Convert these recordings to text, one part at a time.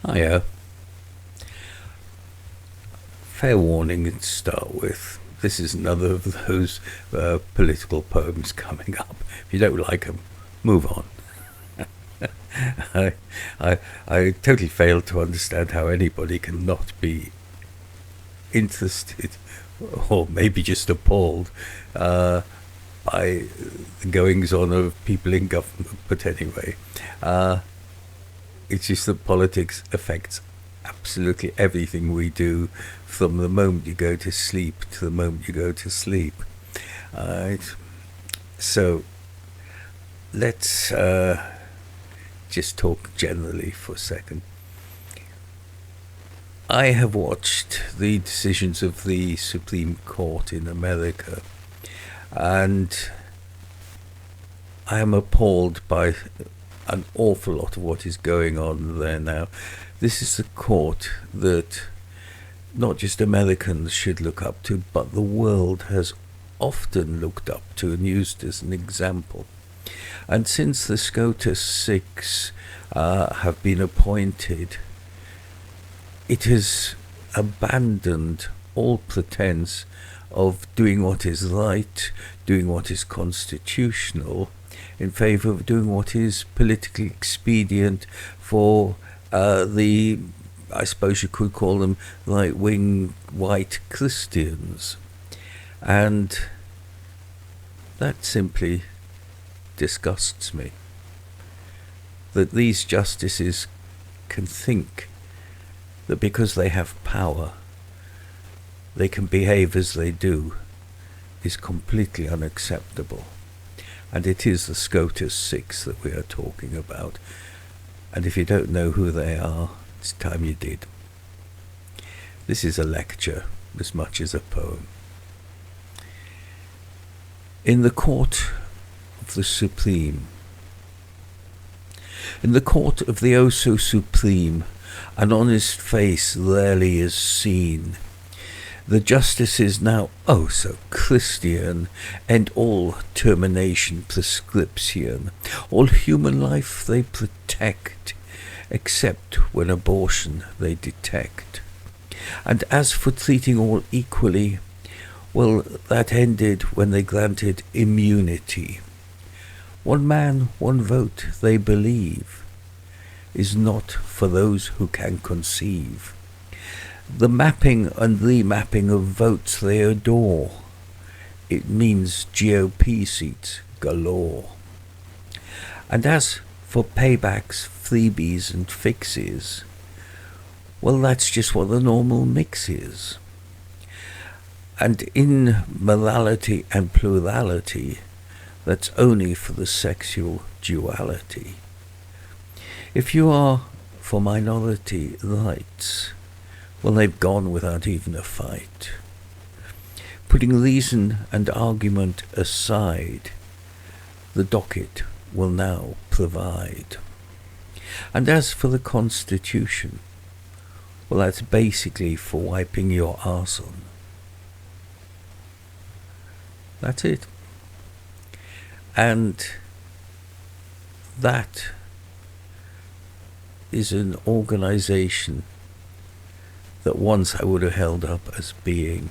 Hiya. Fair warning to start with. This is another of those political poems coming up. If you don't like them, move on. I, I totally fail to understand how anybody can not be interested, or maybe just appalled, by the goings on of people in government. But anyway, it's just that politics affects absolutely everything we do, from the moment you go to sleep to the moment you go to sleep. Right. So let's just talk generally for a second. I have watched the decisions of the Supreme Court in America, and I am appalled by an awful lot of what is going on there now. This is the court that not just Americans should look up to, but the world has often looked up to and used as an example. And since the Scotus 6 have been appointed, it has abandoned all pretense of doing what is right, doing what is constitutional, in favour of doing what is politically expedient for I suppose you could call them right-wing white Christians. And that simply disgusts me. That these justices can think that because they have power, they can behave as they do, is completely unacceptable. And it is the Scotus 6 that we are talking about. And if you don't know who they are, it's time you did. This is a lecture as much as a poem. In the court of the Supreme, in the court of the oh so supreme, an honest face rarely is seen. The justices now oh so Christian end all termination prescription. All human life they protect, except when abortion they detect. And as for treating all equally, well, that ended when they granted immunity. One man, one vote, they believe, is not for those who can conceive. The mapping and remapping of votes they adore. It means GOP seats galore. And as for paybacks, freebies and fixes, well, that's just what the normal mix is. And in morality and plurality, that's only for the sexual duality. If you are for minority rights, well, they've gone without even a fight. Putting reason and argument aside, the docket will now provide. And as for the Constitution, well, that's basically for wiping your arse on. That's it. And that is an organization that once I would have held up as being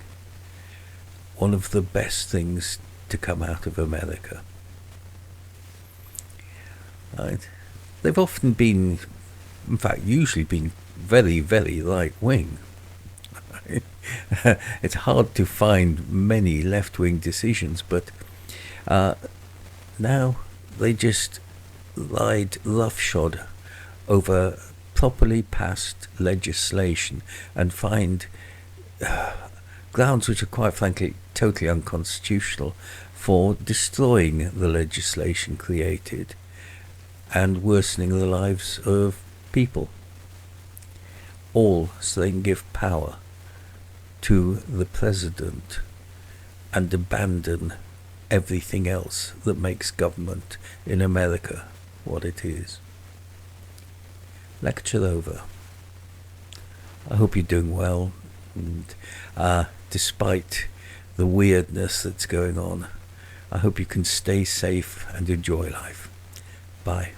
one of the best things to come out of America. Right? They've often been, in fact, usually been very, very right-wing. It's hard to find many left-wing decisions, but now they just lied roughshod over properly passed legislation and find grounds which are quite frankly totally unconstitutional for destroying the legislation created and worsening the lives of people. All so they can give power to the president and abandon everything else that makes government in America what it is. Lecture over. I hope you're doing well, and despite the weirdness that's going on, I hope you can stay safe and enjoy life. Bye.